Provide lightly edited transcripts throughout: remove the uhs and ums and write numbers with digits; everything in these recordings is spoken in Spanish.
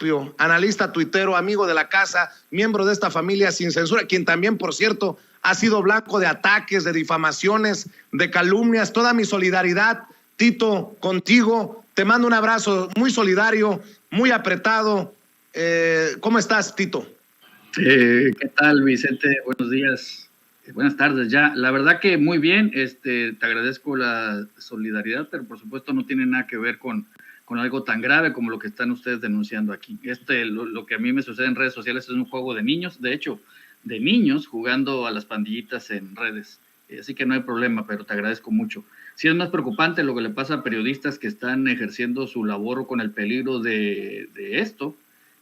Carpio, analista tuitero, amigo de la casa, miembro de esta familia Sin Censura, quien también, por cierto, ha sido blanco de ataques, de difamaciones, de calumnias. Toda mi solidaridad, Tito, contigo. Te mando un abrazo muy solidario, muy apretado. ¿Cómo estás, Tito? ¿Qué tal, Vicente? Buenos días. Buenas tardes ya. La verdad que muy bien. Te agradezco la solidaridad, pero por supuesto no tiene nada que ver con algo tan grave como lo que están ustedes denunciando aquí. Lo que a mí me sucede en redes sociales es un juego de niños, de hecho, de niños jugando a las pandillitas en redes. Así que no hay problema, pero te agradezco mucho. Sí es más preocupante lo que le pasa a periodistas que están ejerciendo su labor con el peligro de esto,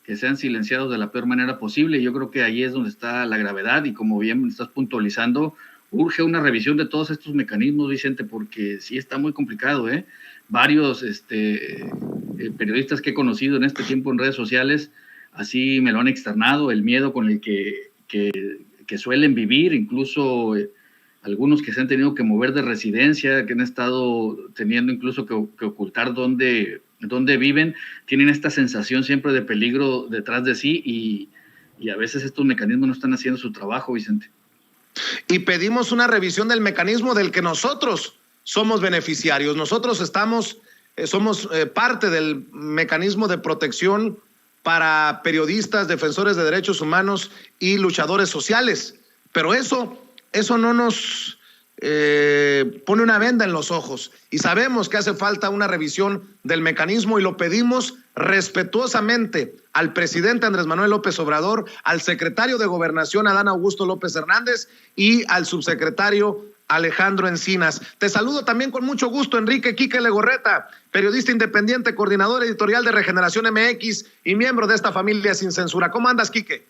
que sean silenciados de la peor manera posible. Yo creo que ahí es donde está la gravedad y como bien estás puntualizando, urge una revisión de todos estos mecanismos, Vicente, porque sí está muy complicado, ¿eh? Varios periodistas que he conocido en este tiempo en redes sociales, así me lo han externado, el miedo con el que suelen vivir, incluso algunos que se han tenido que mover de residencia, que han estado teniendo incluso que ocultar dónde viven, tienen esta sensación siempre de peligro detrás de sí y a veces estos mecanismos no están haciendo su trabajo, Vicente. Y pedimos una revisión del mecanismo del que nosotros somos beneficiarios. Nosotros somos parte del mecanismo de protección para periodistas, defensores de derechos humanos y luchadores sociales. Pero eso no nos pone una venda en los ojos y sabemos que hace falta una revisión del mecanismo y lo pedimos respetuosamente al presidente Andrés Manuel López Obrador, al secretario de Gobernación Adán Augusto López Hernández y al subsecretario Alejandro Encinas. Te saludo también con mucho gusto, Enrique Quique Legorreta, periodista independiente, coordinador editorial de Regeneración MX y miembro de esta familia Sin Censura. ¿Cómo andas, Quique?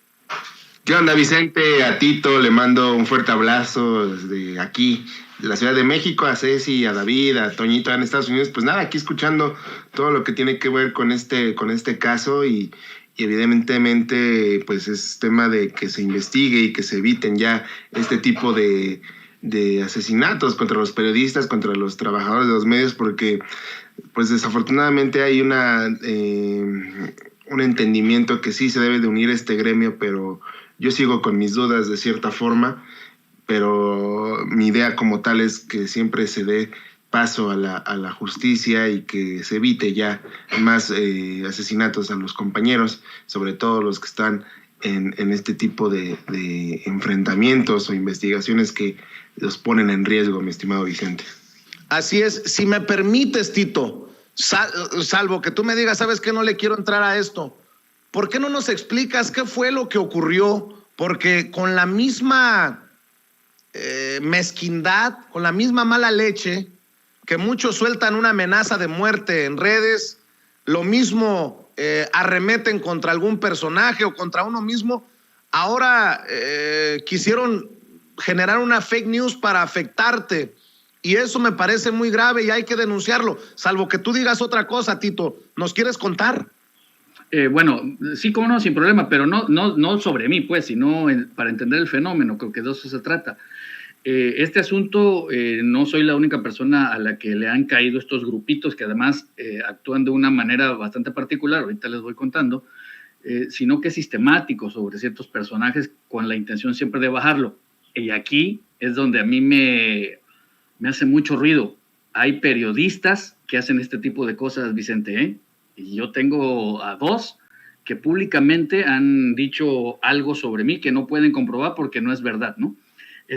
¿Qué onda, Vicente? A Tito le mando un fuerte abrazo desde aquí, de la Ciudad de México, a Ceci, a David, a Toñito en Estados Unidos. Pues nada, aquí escuchando todo lo que tiene que ver con este caso y evidentemente pues es tema de que se investigue y que se eviten ya este tipo de asesinatos contra los periodistas, contra los trabajadores de los medios, porque pues desafortunadamente hay un entendimiento que sí se debe de unir este gremio, pero yo sigo con mis dudas de cierta forma, pero mi idea como tal es que siempre se dé paso a la justicia y que se evite ya más asesinatos a los compañeros, sobre todo los que están en este tipo de enfrentamientos o investigaciones que los ponen en riesgo, mi estimado Vicente. Así es. Si me permites, Tito, salvo que tú me digas, ¿sabes qué? No le quiero entrar a esto. ¿Por qué no nos explicas qué fue lo que ocurrió? Porque con la misma mezquindad, con la misma mala leche, que muchos sueltan una amenaza de muerte en redes, lo mismo arremeten contra algún personaje o contra uno mismo, ahora quisieron generar una fake news para afectarte. Y eso me parece muy grave y hay que denunciarlo, salvo que tú digas otra cosa, Tito. ¿Nos quieres contar? Bueno, sí, cómo no, sin problema, pero no sobre mí, pues, sino para entender el fenómeno, creo que de eso se trata. Este asunto, no soy la única persona a la que le han caído estos grupitos que además actúan de una manera bastante particular, ahorita les voy contando, sino que es sistemático sobre ciertos personajes con la intención siempre de bajarlo. Y aquí es donde a mí me hace mucho ruido. Hay periodistas que hacen este tipo de cosas, Vicente, ¿eh? Y yo tengo a dos que públicamente han dicho algo sobre mí que no pueden comprobar porque no es verdad, ¿no?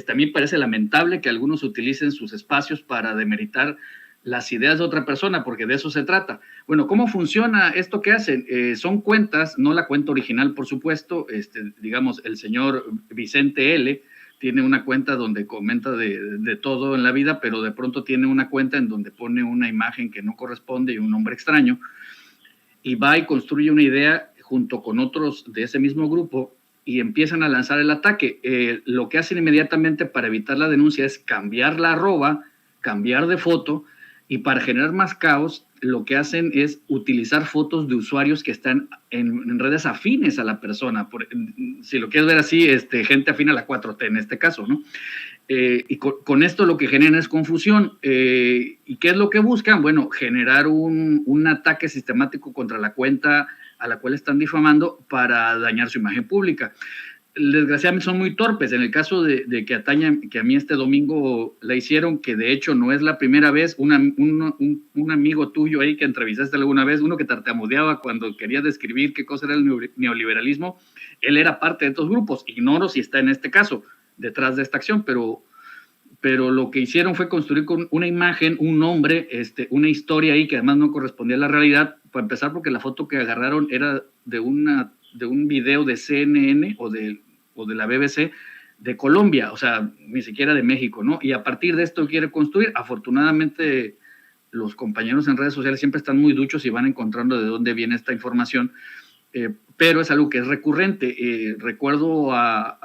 A mí me parece lamentable que algunos utilicen sus espacios para demeritar las ideas de otra persona, porque de eso se trata. Bueno, ¿cómo funciona esto que hacen? Son cuentas, no la cuenta original, por supuesto. Digamos, el señor Vicente L. tiene una cuenta donde comenta de todo en la vida, pero de pronto tiene una cuenta en donde pone una imagen que no corresponde y un nombre extraño, y va y construye una idea junto con otros de ese mismo grupo y empiezan a lanzar el ataque. Lo que hacen inmediatamente para evitar la denuncia es cambiar la arroba, cambiar de foto, y para generar más caos lo que hacen es utilizar fotos de usuarios que están en redes afines a la persona. Si lo quieres ver así, gente afín a la 4T en este caso, ¿no? Y con esto lo que generan es confusión. ¿Y qué es lo que buscan? Bueno, generar un ataque sistemático contra la cuenta a la cual están difamando para dañar su imagen pública. Desgraciadamente son muy torpes. En el caso de que ataña, que a mí este domingo la hicieron, que de hecho no es la primera vez, un amigo tuyo ahí que entrevistaste alguna vez, uno que tartamudeaba cuando quería describir qué cosa era el neoliberalismo, él era parte de estos grupos. Ignoro si está en este caso detrás de esta acción, pero lo que hicieron fue construir con una imagen, un nombre, una historia ahí que además no correspondía a la realidad, para empezar porque la foto que agarraron era de un video de CNN o de la BBC de Colombia, o sea, ni siquiera de México, ¿no? Y a partir de esto quiere construir. Afortunadamente, los compañeros en redes sociales siempre están muy duchos y van encontrando de dónde viene esta información, pero es algo que es recurrente. Recuerdo a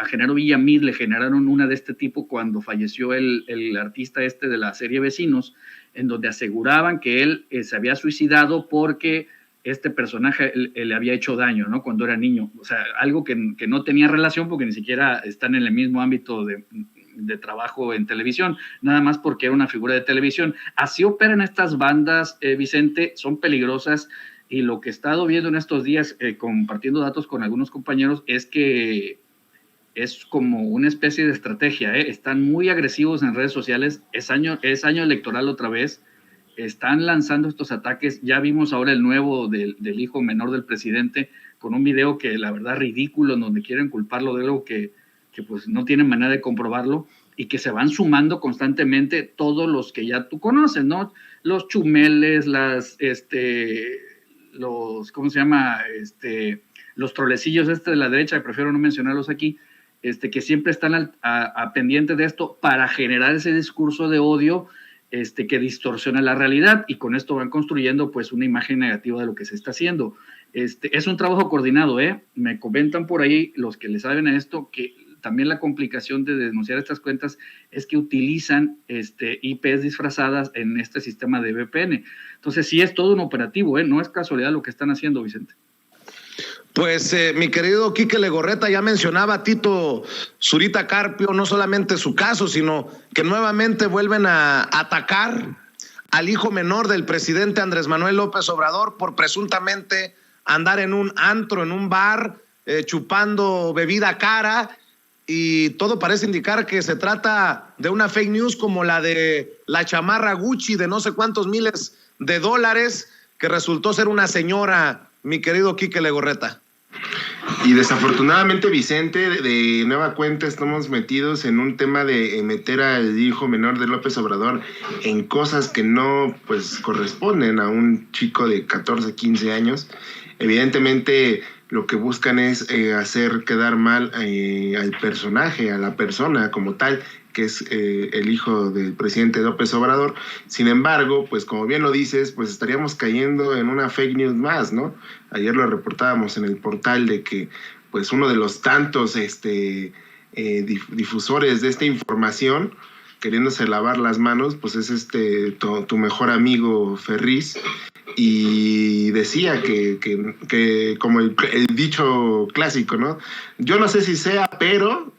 Genaro Villamil, le generaron una de este tipo cuando falleció el artista de la serie Vecinos, en donde aseguraban que él se había suicidado porque este personaje le había hecho daño, ¿no? Cuando era niño. O sea, algo que no tenía relación porque ni siquiera están en el mismo ámbito de trabajo en televisión, nada más porque era una figura de televisión. Así operan estas bandas, Vicente, son peligrosas, y lo que he estado viendo en estos días, compartiendo datos con algunos compañeros, es que es como una especie de estrategia, están muy agresivos en redes sociales, es año electoral otra vez, están lanzando estos ataques. Ya vimos ahora el nuevo del hijo menor del presidente, con un video que la verdad ridículo, en donde quieren culparlo de algo que pues no tienen manera de comprobarlo, y que se van sumando constantemente todos los que ya tú conoces, ¿no? Los chumeles, los, ¿cómo se llama? Los trolecillos de la derecha, prefiero no mencionarlos aquí, que siempre están a pendiente de esto para generar ese discurso de odio que distorsiona la realidad, y con esto van construyendo pues una imagen negativa de lo que se está haciendo. Es un trabajo coordinado, me comentan por ahí los que le saben a esto que también la complicación de denunciar estas cuentas es que utilizan IPs disfrazadas en este sistema de VPN. Entonces sí es todo un operativo, no es casualidad lo que están haciendo, Vicente. Pues mi querido Quique Legorreta, ya mencionaba a Tito Zurita Carpio, no solamente su caso, sino que nuevamente vuelven a atacar al hijo menor del presidente Andrés Manuel López Obrador por presuntamente andar en un antro, en un bar, chupando bebida cara, y todo parece indicar que se trata de una fake news como la de la chamarra Gucci de no sé cuántos miles de dólares, que resultó ser una señora, mi querido Quique Legorreta. Y desafortunadamente, Vicente, de nueva cuenta estamos metidos en un tema de meter al hijo menor de López Obrador en cosas que no pues corresponden a un chico de 14, 15 años. Evidentemente lo que buscan es hacer quedar mal al personaje, a la persona como tal, que es el hijo del presidente López Obrador. Sin embargo, pues como bien lo dices, pues estaríamos cayendo en una fake news más, ¿no? Ayer lo reportábamos en el portal de que pues uno de los tantos difusores de esta información, queriéndose lavar las manos, pues es tu mejor amigo Ferriz, y decía que como el dicho clásico, ¿no? Yo no sé si sea, pero,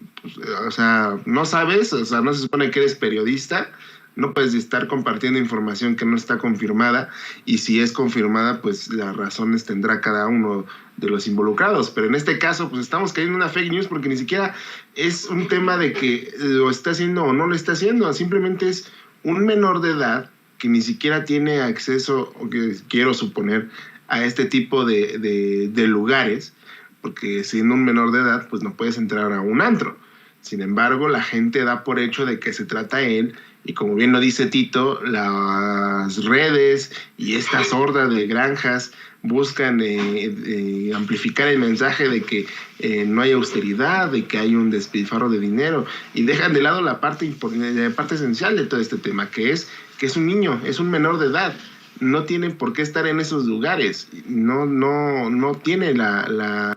o sea, no sabes, o sea, no se supone que eres periodista, no puedes estar compartiendo información que no está confirmada, y si es confirmada, pues las razones tendrá cada uno de los involucrados, pero en este caso, pues estamos cayendo en una fake news porque ni siquiera es un tema de que lo está haciendo o no lo está haciendo, simplemente es un menor de edad que ni siquiera tiene acceso, o que quiero suponer, a este tipo de lugares, porque siendo un menor de edad, pues no puedes entrar a un antro. Sin embargo, la gente da por hecho de que se trata él, y como bien lo dice Tito, las redes y estas hordas de granjas buscan amplificar el mensaje de que no hay austeridad, de que hay un despilfarro de dinero, y dejan de lado la parte esencial de todo este tema, que es un niño, es un menor de edad, no tiene por qué estar en esos lugares, no tiene la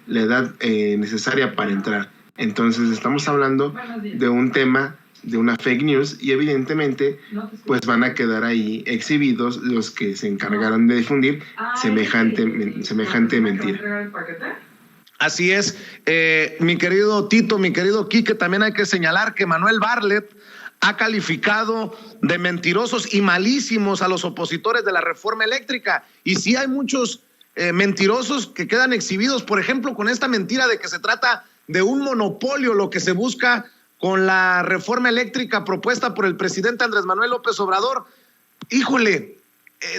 edad necesaria para entrar. Entonces estamos hablando de un tema, de una fake news, y evidentemente pues van a quedar ahí exhibidos los que se encargaron de difundir semejante mentira. Así es, mi querido Tito, mi querido Quique, también hay que señalar que Manuel Bartlett ha calificado de mentirosos y malísimos a los opositores de la reforma eléctrica, y sí hay muchos mentirosos que quedan exhibidos, por ejemplo, con esta mentira de que se trata de un monopolio, lo que se busca con la reforma eléctrica propuesta por el presidente Andrés Manuel López Obrador. Híjole,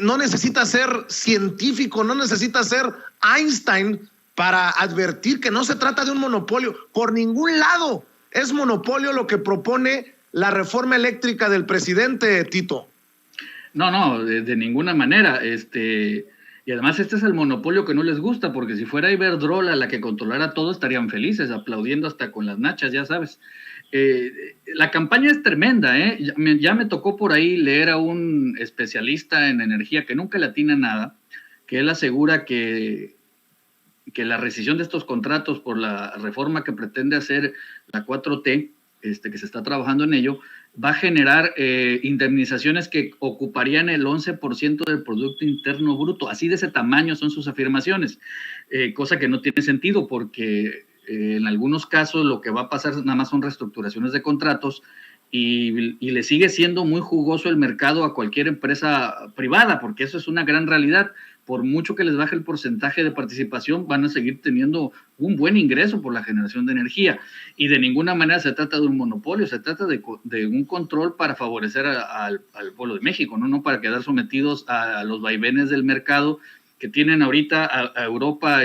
no necesita ser científico, no necesita ser Einstein para advertir que no se trata de un monopolio. Por ningún lado es monopolio lo que propone la reforma eléctrica del presidente, Tito. No, de ninguna manera. Y además este es el monopolio que no les gusta, porque si fuera Iberdrola la que controlara todo, estarían felices, aplaudiendo hasta con las nachas, ya sabes. La campaña es tremenda, ¿eh? Ya me tocó por ahí leer a un especialista en energía que nunca le atina nada, que él asegura que la rescisión de estos contratos por la reforma que pretende hacer la 4T, que se está trabajando en ello, va a generar indemnizaciones que ocuparían el 11% del Producto Interno Bruto. Así de ese tamaño son sus afirmaciones, cosa que no tiene sentido porque en algunos casos lo que va a pasar nada más son reestructuraciones de contratos y le sigue siendo muy jugoso el mercado a cualquier empresa privada, porque eso es una gran realidad. Por mucho que les baje el porcentaje de participación, van a seguir teniendo un buen ingreso por la generación de energía. Y de ninguna manera se trata de un monopolio, se trata de un control para favorecer al pueblo de México, no para quedar sometidos a los vaivenes del mercado que tienen ahorita a Europa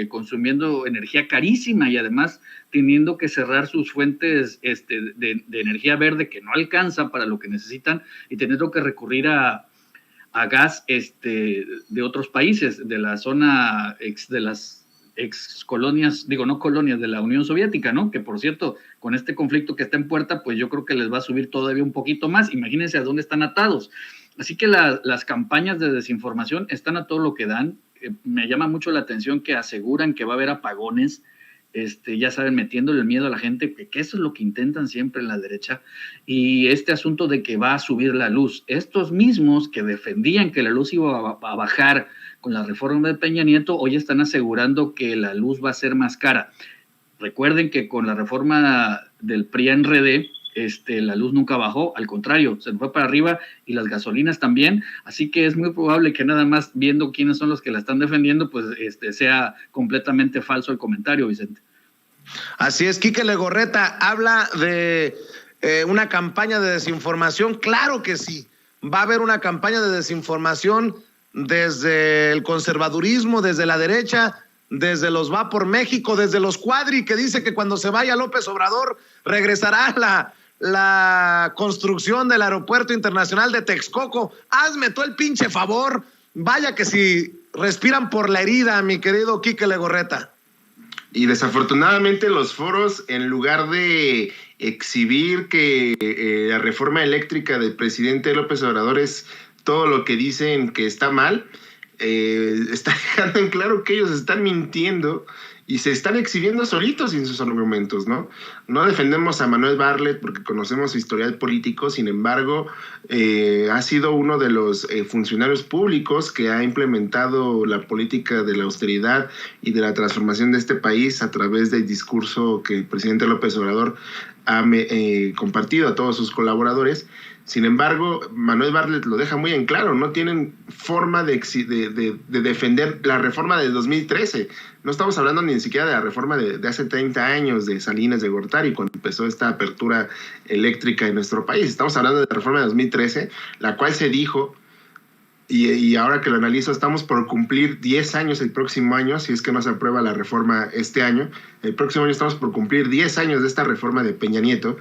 consumiendo energía carísima y además teniendo que cerrar sus fuentes de energía verde que no alcanza para lo que necesitan y teniendo que recurrir a gas de otros países, de la zona de las ex colonias, no colonias, de la Unión Soviética, ¿no? Que por cierto, con este conflicto que está en puerta, pues yo creo que les va a subir todavía un poquito más. Imagínense a dónde están atados. Así que las campañas de desinformación están a todo lo que dan. Me llama mucho la atención que aseguran que va a haber apagones, ya saben, metiéndole el miedo a la gente, que eso es lo que intentan siempre en la derecha, y este asunto de que va a subir la luz. Estos mismos que defendían que la luz iba a bajar con la reforma de Peña Nieto, hoy están asegurando que la luz va a ser más cara. Recuerden que con la reforma del PRI-PRD, la luz nunca bajó, al contrario, se fue para arriba y las gasolinas también, así que es muy probable que nada más viendo quiénes son los que la están defendiendo, pues sea completamente falso el comentario, Vicente. Así es, Quique Legorreta habla de una campaña de desinformación. Claro que sí, va a haber una campaña de desinformación desde el conservadurismo, desde la derecha, desde los Va por México, desde los Cuadri, que dice que cuando se vaya López Obrador regresará la construcción del aeropuerto internacional de Texcoco. Hazme todo el pinche favor. Vaya que si respiran por la herida, mi querido Quique Legorreta. Y desafortunadamente los foros, en lugar de exhibir que la reforma eléctrica del presidente López Obrador es todo lo que dicen que está mal, está dejando en claro que ellos están mintiendo y se están exhibiendo solitos sin sus argumentos, ¿no? No defendemos a Manuel Bartlett porque conocemos su historial político, sin embargo, ha sido uno de los funcionarios públicos que ha implementado la política de la austeridad y de la transformación de este país a través del discurso que el presidente López Obrador ha compartido a todos sus colaboradores. Sin embargo, Manuel Bartlett lo deja muy en claro, no tienen forma de defender la reforma del 2013. No estamos hablando ni siquiera de la reforma de hace 30 años de Salinas de Gortari, cuando empezó esta apertura eléctrica en nuestro país. Estamos hablando de la reforma de 2013, la cual se dijo, y ahora que lo analizo, estamos por cumplir 10 años el próximo año, si es que no se aprueba la reforma este año. El próximo año estamos por cumplir 10 años de esta reforma de Peña Nieto.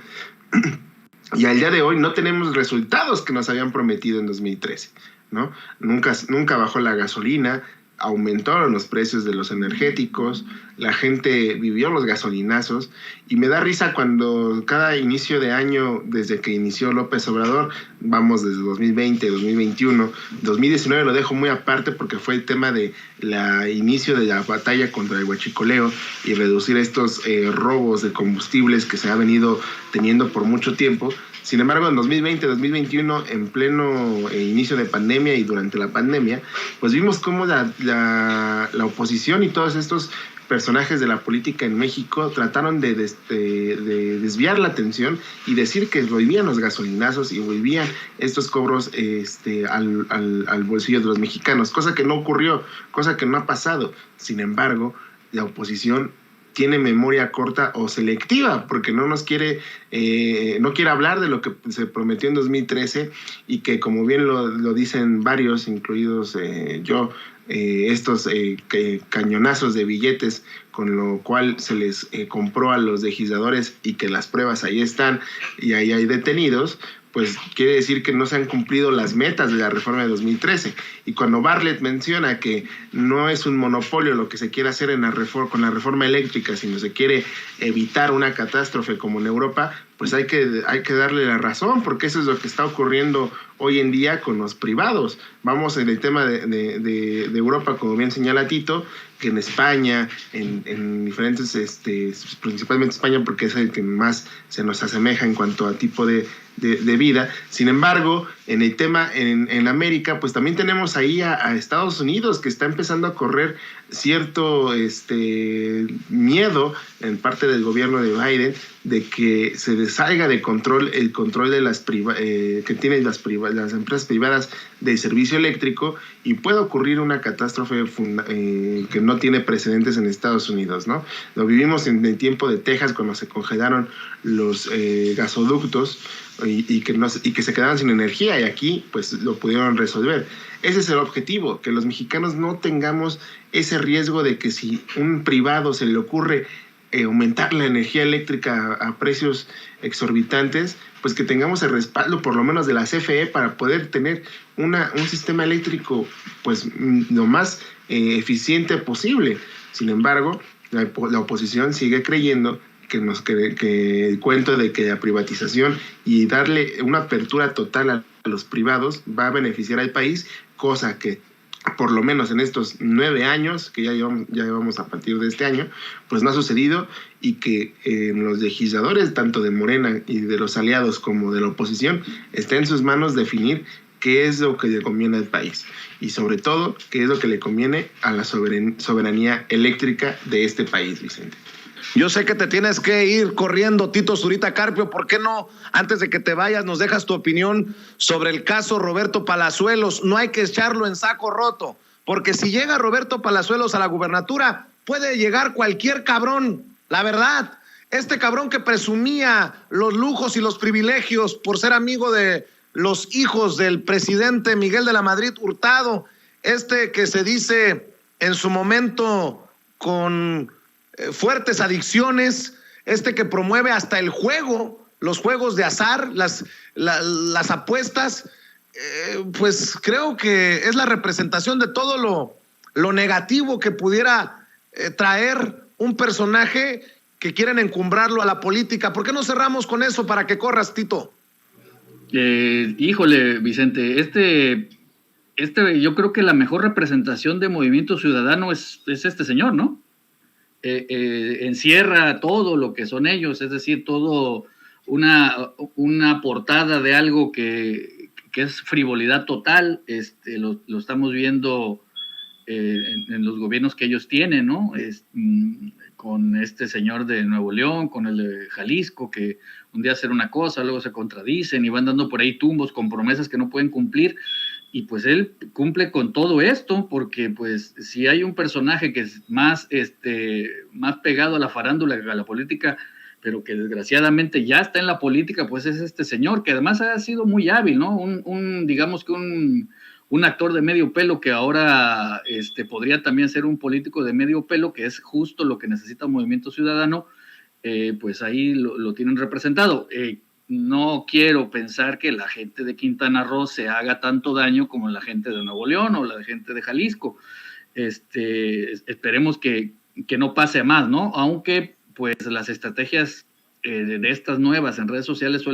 Y al día de hoy no tenemos resultados que nos habían prometido en 2013, ¿no? Nunca bajó la gasolina, aumentaron los precios de los energéticos, la gente vivió los gasolinazos, y me da risa cuando cada inicio de año, desde que inició López Obrador, vamos desde 2020, 2021, 2019 lo dejo muy aparte porque fue el tema de la inicio de la batalla contra el huachicoleo y reducir estos robos de combustibles que se ha venido teniendo por mucho tiempo. Sin embargo, en 2020, 2021, en pleno inicio de pandemia y durante la pandemia, pues vimos cómo la oposición y todos estos personajes de la política en México trataron de desviar la atención y decir que volvían los gasolinazos y volvían estos cobros al bolsillo de los mexicanos, cosa que no ocurrió, cosa que no ha pasado. Sin embargo, la oposición tiene memoria corta o selectiva, porque no quiere hablar de lo que se prometió en 2013 y que, como bien lo dicen varios, incluidos yo, estos cañonazos de billetes con lo cual se les compró a los legisladores y que las pruebas ahí están y ahí hay detenidos, pues quiere decir que no se han cumplido las metas de la reforma de 2013. Y cuando Bartlett menciona que no es un monopolio lo que se quiere hacer con la reforma eléctrica, sino se quiere evitar una catástrofe como en Europa, pues hay que darle la razón, porque eso es lo que está ocurriendo hoy en día con los privados. Vamos en el tema de Europa, como bien señala Tito, que en España, en diferentes, principalmente España, porque es el que más se nos asemeja en cuanto a tipo de vida. Sin embargo, en el tema en América, pues también tenemos ahí a Estados Unidos, que está empezando a correr cierto miedo en parte del gobierno de Biden de que se salga de control el control de que tienen las empresas privadas del servicio eléctrico y puede ocurrir una catástrofe que no tiene precedentes en Estados Unidos, ¿no? Lo vivimos en el tiempo de Texas cuando se congelaron los gasoductos y que se quedaban sin energía, y aquí pues lo pudieron resolver. Ese es el objetivo, que los mexicanos no tengamos ese riesgo de que si un privado se le ocurre aumentar la energía eléctrica a precios exorbitantes, pues que tengamos el respaldo por lo menos de la CFE para poder tener un sistema eléctrico pues lo más eficiente posible. Sin embargo, la oposición sigue creyendo que el cuento de que la privatización y darle una apertura total a los privados va a beneficiar al país, cosa que por lo menos en estos 9 años, que ya llevamos a partir de este año, pues no ha sucedido, y que los legisladores, tanto de Morena y de los aliados como de la oposición, está en sus manos definir qué es lo que le conviene al país y sobre todo qué es lo que le conviene a la soberanía eléctrica de este país, Vicente. Yo sé que te tienes que ir corriendo, Tito Zurita Carpio. ¿Por qué no, antes de que te vayas, nos dejas tu opinión sobre el caso Roberto Palazuelos? No hay que echarlo en saco roto, porque si llega Roberto Palazuelos a la gubernatura, puede llegar cualquier cabrón, la verdad. Este cabrón que presumía los lujos y los privilegios por ser amigo de los hijos del presidente Miguel de la Madrid Hurtado, que se dice en su momento con fuertes adicciones, que promueve hasta el juego, los juegos de azar, las apuestas, pues creo que es la representación de todo lo negativo que pudiera traer un personaje que quieren encumbrarlo a la política. ¿Por qué no cerramos con eso para que corras, Tito? Híjole, Vicente, yo creo que la mejor representación de Movimiento Ciudadano es este señor, ¿no? Encierra todo lo que son ellos, es decir, todo una portada de algo que es frivolidad total. Lo estamos viendo en los gobiernos que ellos tienen, ¿no? Con este señor de Nuevo León, con el de Jalisco, que un día hacen una cosa, luego se contradicen y van dando por ahí tumbos con promesas que no pueden cumplir. Y pues él cumple con todo esto, porque pues si hay un personaje que es más pegado a la farándula que a la política, pero que desgraciadamente ya está en la política, pues es este señor, que además ha sido muy hábil, ¿no? Digamos que un actor de medio pelo que ahora podría también ser un político de medio pelo, que es justo lo que necesita Movimiento Ciudadano, pues ahí lo tienen representado. No quiero pensar que la gente de Quintana Roo se haga tanto daño como la gente de Nuevo León o la gente de Jalisco. Esperemos que no pase más, ¿no? Aunque pues las estrategias de estas nuevas en redes sociales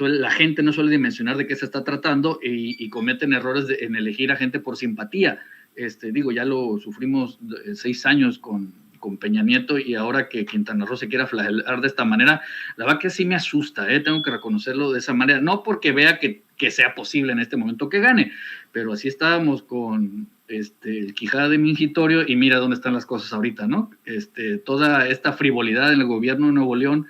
la gente no suele dimensionar de qué se está tratando y cometen errores en elegir a gente por simpatía. Ya lo sufrimos 6 años con con Peña Nieto, y ahora que Quintana Roo se quiera flagelar de esta manera, la verdad que sí me asusta, tengo que reconocerlo de esa manera, no porque vea que sea posible en este momento que gane, pero así estábamos con el Quijada de Mingitorio, y mira dónde están las cosas ahorita, ¿no? Toda esta frivolidad en el gobierno de Nuevo León,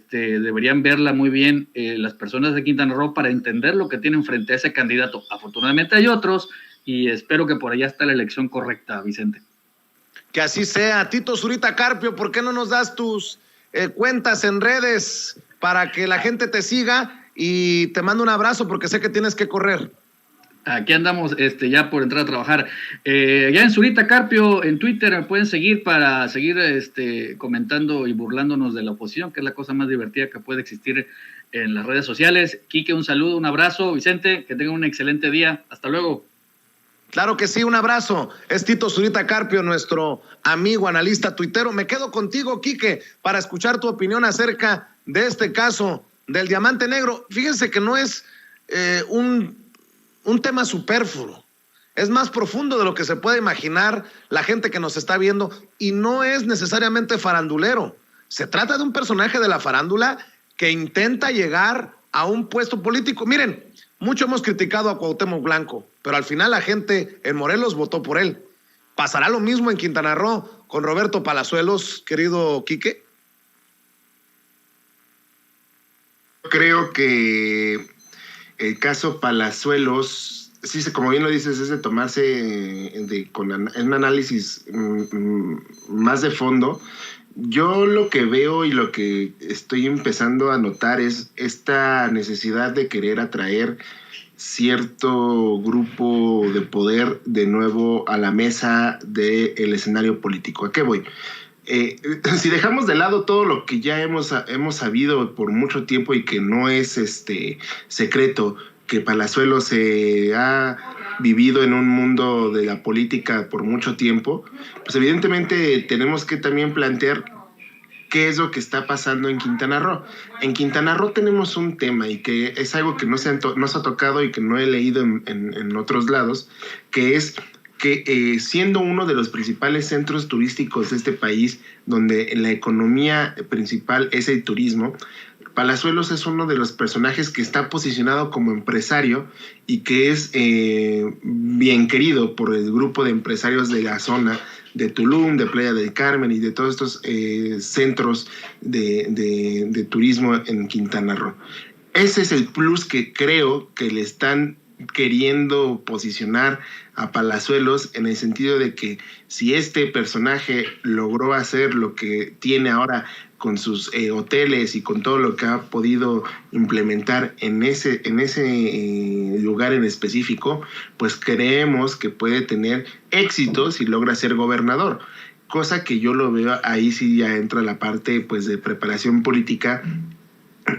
deberían verla muy bien las personas de Quintana Roo para entender lo que tienen frente a ese candidato. Afortunadamente hay otros, y espero que por allá está la elección correcta, Vicente. Que así sea. Tito Zurita Carpio, ¿por qué no nos das tus cuentas en redes para que la gente te siga? Y te mando un abrazo porque sé que tienes que correr. Aquí andamos ya por entrar a trabajar. Ya en Zurita Carpio, en Twitter, me pueden seguir para seguir comentando y burlándonos de la oposición, que es la cosa más divertida que puede existir en las redes sociales. Quique, un saludo, un abrazo. Vicente, que tengan un excelente día. Hasta luego. Claro que sí, un abrazo. Es Tito Zurita Carpio, nuestro amigo analista tuitero. Me quedo contigo, Quique, para escuchar tu opinión acerca de este caso del Diamante Negro. Fíjense que no es un tema superfluo. Es más profundo de lo que se puede imaginar la gente que nos está viendo, y no es necesariamente farandulero. Se trata de un personaje de la farándula que intenta llegar a un puesto político. Miren, mucho hemos criticado a Cuauhtémoc Blanco, pero al final la gente en Morelos votó por él. ¿Pasará lo mismo en Quintana Roo con Roberto Palazuelos, querido Quique? Creo que el caso Palazuelos, sí, como bien lo dices, es de tomarse con un análisis más de fondo. Yo lo que veo y lo que estoy empezando a notar es esta necesidad de querer atraer cierto grupo de poder de nuevo a la mesa del escenario político. ¿A qué voy? Si dejamos de lado todo lo que ya hemos sabido por mucho tiempo y que no es secreto, que Palazuelos se ha vivido en un mundo de la política por mucho tiempo, pues evidentemente tenemos que también plantear qué es lo que está pasando en Quintana Roo. En Quintana Roo tenemos un tema, y que es algo que no se ha tocado y que no he leído en otros lados, que es que siendo uno de los principales centros turísticos de este país, donde la economía principal es el turismo, Palazuelos es uno de los personajes que está posicionado como empresario y que es bien querido por el grupo de empresarios de la zona de Tulum, de Playa del Carmen y de todos estos centros de turismo en Quintana Roo. Ese es el plus que creo que le están queriendo posicionar a Palazuelos, en el sentido de que si este personaje logró hacer lo que tiene ahora con sus hoteles y con todo lo que ha podido implementar en ese lugar en específico, pues creemos que puede tener éxito si logra ser gobernador, cosa que yo lo veo, ahí sí ya entra la parte pues de preparación política,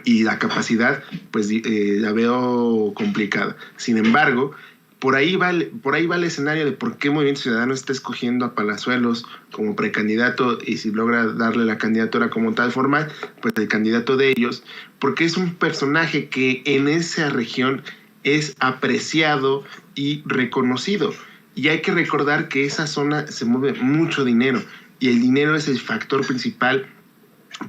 y la capacidad pues la veo complicada. Sin embargo, por ahí va el escenario de por qué Movimiento Ciudadano está escogiendo a Palazuelos como precandidato, y si logra darle la candidatura como tal formal, pues el candidato de ellos, porque es un personaje que en esa región es apreciado y reconocido. Y hay que recordar que esa zona se mueve mucho dinero, y el dinero es el factor principal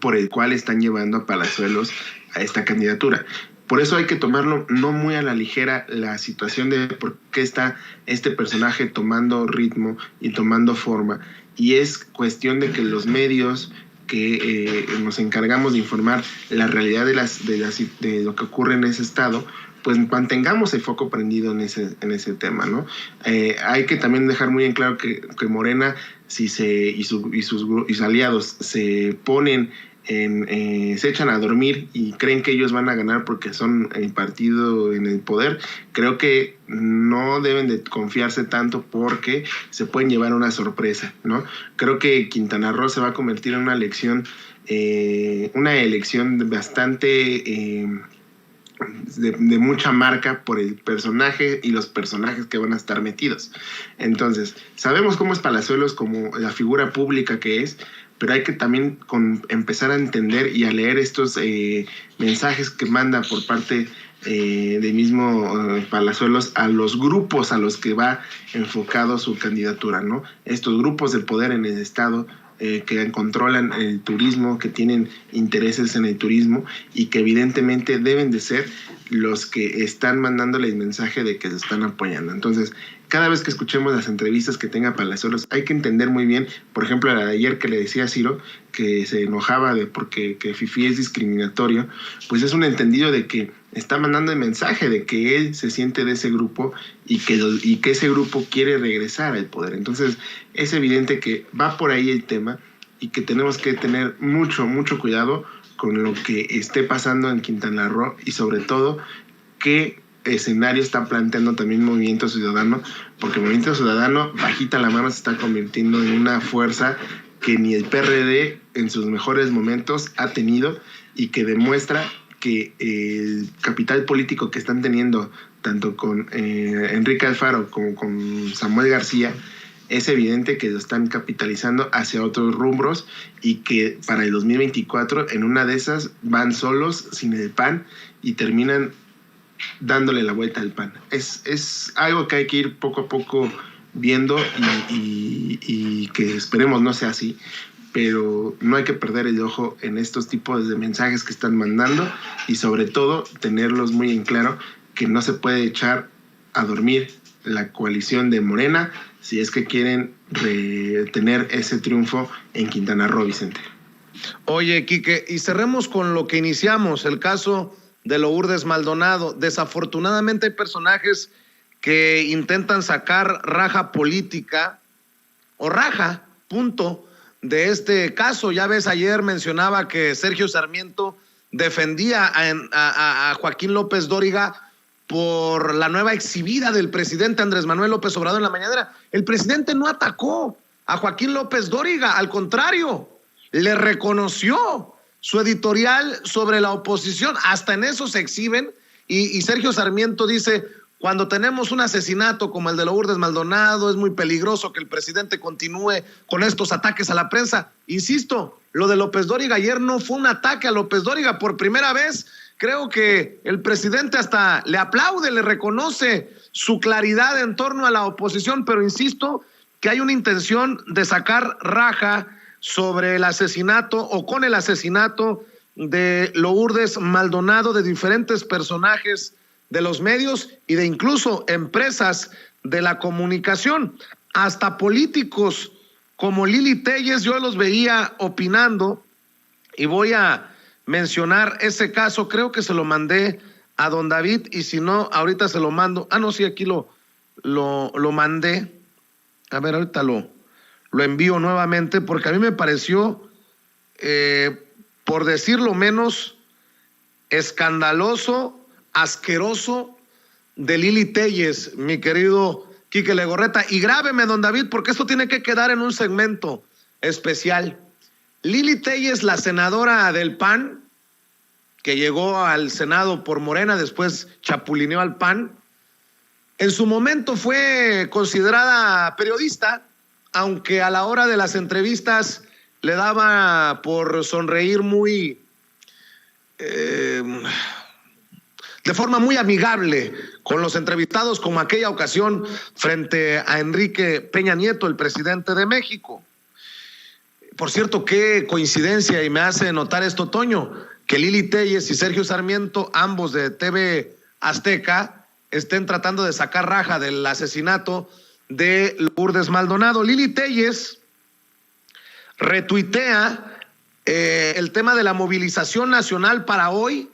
por el cual están llevando a Palazuelos a esta candidatura. Por eso hay que tomarlo no muy a la ligera la situación de por qué está este personaje tomando ritmo y tomando forma. Y es cuestión de que los medios que nos encargamos de informar la realidad de lo que ocurre en ese estado, pues mantengamos el foco prendido en ese tema, ¿no? Hay que también dejar muy en claro que Morena, si sus aliados se ponen se echan a dormir y creen que ellos van a ganar porque son el partido en el poder, creo que no deben de confiarse tanto, porque se pueden llevar una sorpresa, ¿no? Creo que Quintana Roo se va a convertir en una elección bastante de mucha marca por el personaje y los personajes que van a estar metidos. Entonces, sabemos cómo es Palazuelos como la figura pública que es, pero hay que también empezar a entender y a leer estos mensajes que manda por parte de mismo Palazuelos a los grupos a los que va enfocado su candidatura, ¿no? Estos grupos de poder en el estado que controlan el turismo, que tienen intereses en el turismo y que evidentemente deben de ser los que están mandándole el mensaje de que se están apoyando. Entonces, cada vez que escuchemos las entrevistas que tenga Palazuelos, hay que entender muy bien, por ejemplo, la de ayer que le decía a Ciro, que se enojaba de porque que Fifi es discriminatorio, pues es un entendido de que está mandando el mensaje de que él se siente de ese grupo y que ese grupo quiere regresar al poder. Entonces, es evidente que va por ahí el tema y que tenemos que tener mucho cuidado con lo que esté pasando en Quintana Roo y sobre todo qué escenario está planteando también Movimiento Ciudadano, porque Movimiento Ciudadano, bajita la mano, se está convirtiendo en una fuerza que ni el PRD en sus mejores momentos ha tenido y que demuestra que el capital político que están teniendo tanto con Enrique Alfaro como con Samuel García, es evidente que lo están capitalizando hacia otros rumbros y que para el 2024 en una de esas van solos, sin el PAN, y terminan dándole la vuelta al PAN. Es algo que hay que ir poco a poco viendo y que esperemos no sea así, pero no hay que perder el ojo en estos tipos de mensajes que están mandando y sobre todo tenerlos muy en claro que no se puede echar a dormir la coalición de Morena si es que quieren tener ese triunfo en Quintana Roo, Vicente. Oye, Quique, y cerremos con lo que iniciamos, el caso de Lourdes Maldonado. Desafortunadamente hay personajes que intentan sacar raja política o raja, punto, de este caso. Ya ves, ayer mencionaba que Sergio Sarmiento defendía a Joaquín López Dóriga por la nueva exhibida del presidente Andrés Manuel López Obrador en la mañanera. El presidente no atacó a Joaquín López Dóriga, al contrario, le reconoció su editorial sobre la oposición. Hasta en eso se exhiben y Sergio Sarmiento dice: cuando tenemos un asesinato como el de Lourdes Maldonado, es muy peligroso que el presidente continúe con estos ataques a la prensa. Insisto, lo de López Dóriga ayer no fue un ataque a López Dóriga. Por primera vez, creo que el presidente hasta le aplaude, le reconoce su claridad en torno a la oposición, pero insisto que hay una intención de sacar raja sobre el asesinato o con el asesinato de Lourdes Maldonado, de diferentes personajes de los medios y de incluso empresas de la comunicación, hasta políticos como Lili Téllez. Yo los veía opinando y voy a mencionar ese caso, creo que se lo mandé a don David y si no, ahorita se lo mando. No, sí, aquí lo mandé. A ver, ahorita lo envío nuevamente porque a mí me pareció, por decirlo menos, escandaloso, asqueroso de Lili Téllez, mi querido Quique Legorreta. Y grábeme, don David, porque esto tiene que quedar en un segmento especial. Lili Téllez, la senadora del PAN, que llegó al Senado por Morena, después chapulineó al PAN, en su momento fue considerada periodista, aunque a la hora de las entrevistas le daba por sonreír muy de forma muy amigable con los entrevistados, como aquella ocasión frente a Enrique Peña Nieto, el presidente de México. Por cierto, qué coincidencia, y me hace notar esto, Toño, que Lili Téllez y Sergio Sarmiento, ambos de TV Azteca, estén tratando de sacar raja del asesinato de Lourdes Maldonado. Lili Téllez retuitea el tema de la movilización nacional para hoy,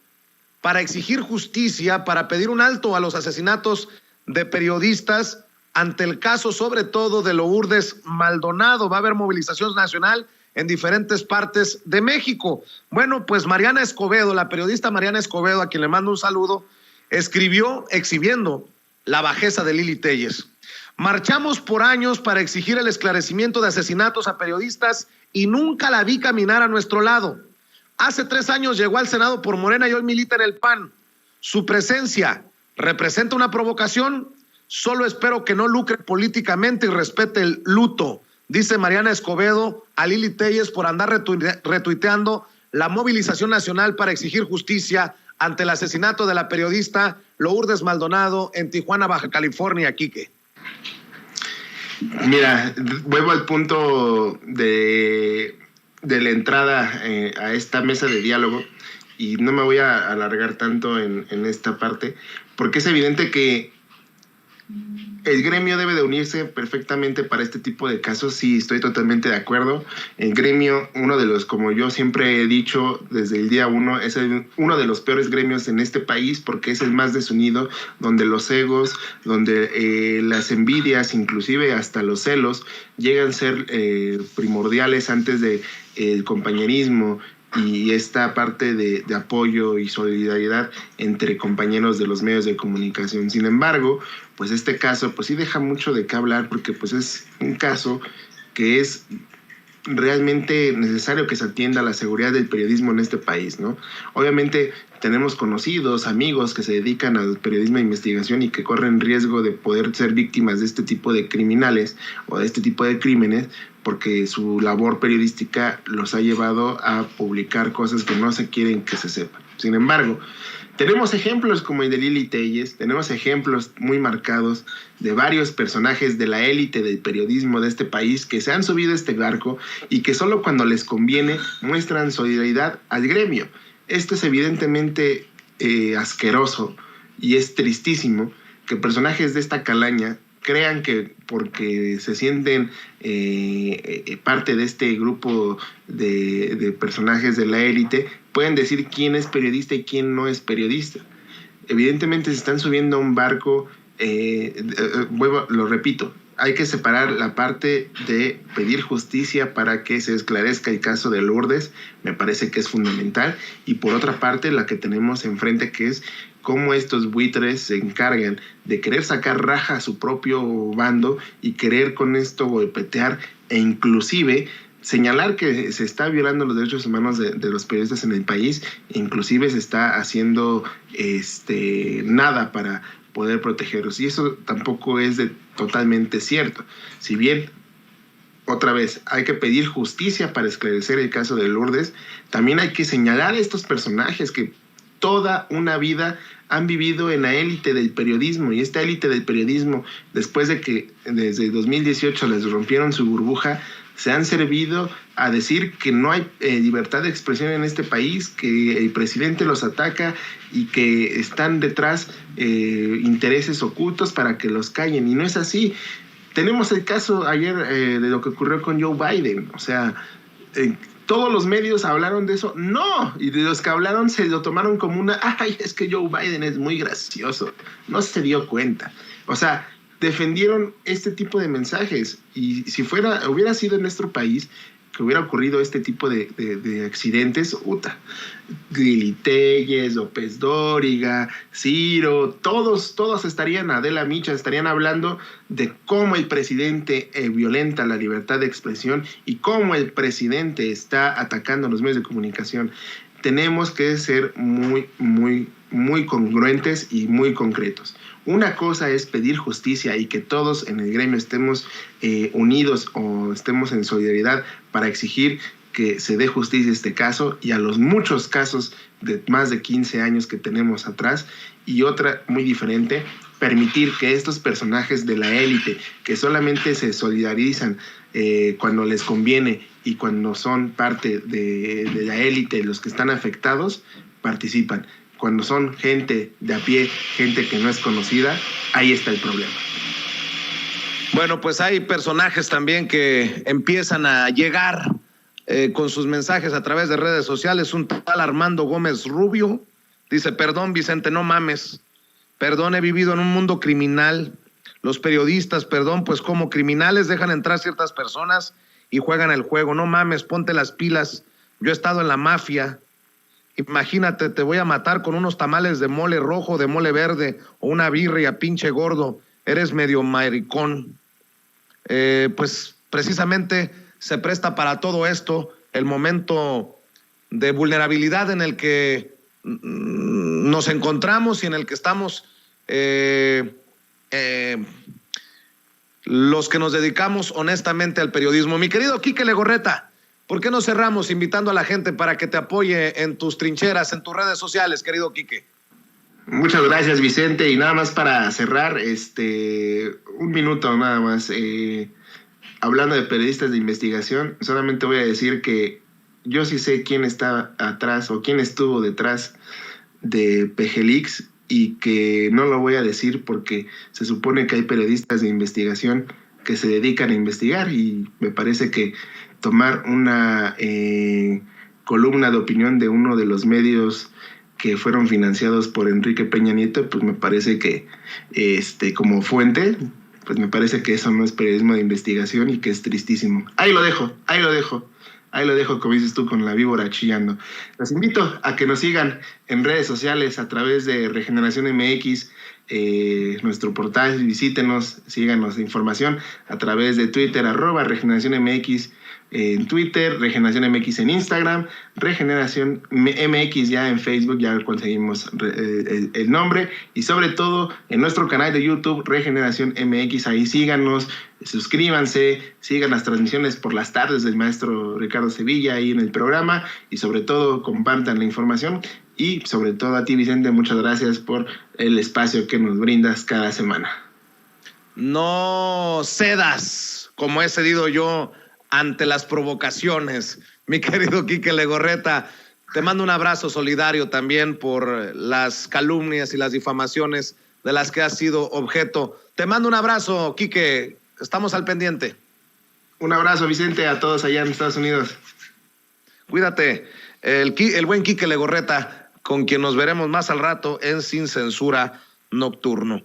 para exigir justicia, para pedir un alto a los asesinatos de periodistas ante el caso sobre todo de Lourdes Maldonado. Va a haber movilización nacional en diferentes partes de México. Bueno, pues Mariana Escobedo, la periodista Mariana Escobedo, a quien le mando un saludo, escribió exhibiendo la bajeza de Lili Téllez. Marchamos por años para exigir el esclarecimiento de asesinatos a periodistas y nunca la vi caminar a nuestro lado. Hace 3 años llegó al Senado por Morena y hoy milita en el PAN. Su presencia representa una provocación. Solo espero que no lucre políticamente y respete el luto, dice Mariana Escobedo a Lili Téllez por andar retuiteando la movilización nacional para exigir justicia ante el asesinato de la periodista Lourdes Maldonado en Tijuana, Baja California, Quique. Mira, vuelvo al punto de la entrada a esta mesa de diálogo y no me voy a alargar tanto en esta parte, porque es evidente que el gremio debe de unirse perfectamente para este tipo de casos. Sí, estoy totalmente de acuerdo. El gremio, uno de los, como yo siempre he dicho desde el día uno, es uno de los peores gremios en este país porque es el más desunido, donde los egos, donde las envidias, inclusive hasta los celos, llegan a ser primordiales antes de el compañerismo y esta parte de apoyo y solidaridad entre compañeros de los medios de comunicación. Sin embargo, pues este caso pues sí deja mucho de qué hablar porque pues es un caso que es realmente necesario que se atienda la seguridad del periodismo en este país, ¿no? Obviamente tenemos conocidos, amigos que se dedican al periodismo de investigación y que corren riesgo de poder ser víctimas de este tipo de criminales o de este tipo de crímenes porque su labor periodística los ha llevado a publicar cosas que no se quieren que se sepan. Sin embargo, tenemos ejemplos como el de Lili Telles, tenemos ejemplos muy marcados de varios personajes de la élite del periodismo de este país que se han subido a este barco y que solo cuando les conviene muestran solidaridad al gremio. Esto es evidentemente asqueroso y es tristísimo que personajes de esta calaña crean que porque se sienten parte de este grupo de personajes de la élite, pueden decir quién es periodista y quién no es periodista. Evidentemente se están subiendo a un barco, lo repito, hay que separar la parte de pedir justicia para que se esclarezca el caso de Lourdes, me parece que es fundamental, y por otra parte la que tenemos enfrente, que es cómo estos buitres se encargan de querer sacar raja a su propio bando y querer con esto golpetear e inclusive señalar que se está violando los derechos humanos de los periodistas en el país, inclusive se está haciendo nada para poder protegerlos. Y eso tampoco es totalmente cierto. Si bien, otra vez, hay que pedir justicia para esclarecer el caso de Lourdes, también hay que señalar a estos personajes que toda una vida han vivido en la élite del periodismo, y esta élite del periodismo, después de que desde 2018 les rompieron su burbuja, se han servido a decir que no hay libertad de expresión en este país, que el presidente los ataca y que están detrás intereses ocultos para que los callen, y no es así. Tenemos el caso ayer de lo que ocurrió con Joe Biden, o sea, todos los medios hablaron de eso, no, y de los que hablaron se lo tomaron como ay, es que Joe Biden es muy gracioso, no se dio cuenta, o sea, defendieron este tipo de mensajes, y si hubiera sido en nuestro país que hubiera ocurrido este tipo de accidentes, Lili Telles, López Dóriga, Ciro, todos estarían, Adela Micha, estarían hablando de cómo el presidente violenta la libertad de expresión y cómo el presidente está atacando a los medios de comunicación. Tenemos que ser muy, muy, muy congruentes y muy concretos. Una cosa es pedir justicia y que todos en el gremio estemos unidos o estemos en solidaridad para exigir que se dé justicia a este caso y a los muchos casos de más de 15 años que tenemos atrás. Y otra muy diferente, permitir que estos personajes de la élite que solamente se solidarizan cuando les conviene y cuando son parte de la élite, los que están afectados, participan. Cuando son gente de a pie, gente que no es conocida, ahí está el problema. Bueno, pues hay personajes también que empiezan a llegar con sus mensajes a través de redes sociales. Un tal Armando Gómez Rubio dice: perdón, Vicente, no mames. Perdón, he vivido en un mundo criminal. Los periodistas, perdón, pues como criminales dejan entrar ciertas personas y juegan el juego. No mames, ponte las pilas. Yo he estado en la mafia. Imagínate, te voy a matar con unos tamales de mole rojo, de mole verde, o una birria, pinche gordo. Eres medio maricón. Pues precisamente se presta para todo esto el momento de vulnerabilidad en el que nos encontramos y en el que estamos los que nos dedicamos honestamente al periodismo. Mi querido Quique Legorreta, ¿por qué no cerramos invitando a la gente para que te apoye en tus trincheras, en tus redes sociales, querido Quique? Muchas gracias, Vicente. Y nada más para cerrar, un minuto nada más. Hablando de periodistas de investigación, solamente voy a decir que yo sí sé quién está atrás o quién estuvo detrás de PGLeaks, y que no lo voy a decir porque se supone que hay periodistas de investigación que se dedican a investigar, y me parece que tomar una columna de opinión de uno de los medios que fueron financiados por Enrique Peña Nieto, pues me parece que como fuente, pues me parece que eso no es periodismo de investigación y que es tristísimo. Ahí lo dejo, como dices tú, con la víbora chillando. Los invito a que nos sigan en redes sociales a través de Regeneración MX, nuestro portal, visítenos, síganos de información a través de Twitter, @Regeneración MX en Twitter, Regeneración MX en Instagram, Regeneración MX ya en Facebook, ya conseguimos el nombre, y sobre todo en nuestro canal de YouTube, Regeneración MX, ahí síganos, suscríbanse, sigan las transmisiones por las tardes del maestro Ricardo Sevilla ahí en el programa, y sobre todo compartan la información. Y sobre todo a ti, Vicente, muchas gracias por el espacio que nos brindas cada semana. No cedas como he cedido yo ante las provocaciones, mi querido Quique Legorreta. Te mando un abrazo solidario también por las calumnias y las difamaciones de las que has sido objeto. Te mando un abrazo, Quique. Estamos al pendiente. Un abrazo, Vicente, a todos allá en Estados Unidos. Cuídate. El buen Quique Legorreta, con quien nos veremos más al rato en Sin Censura Nocturno.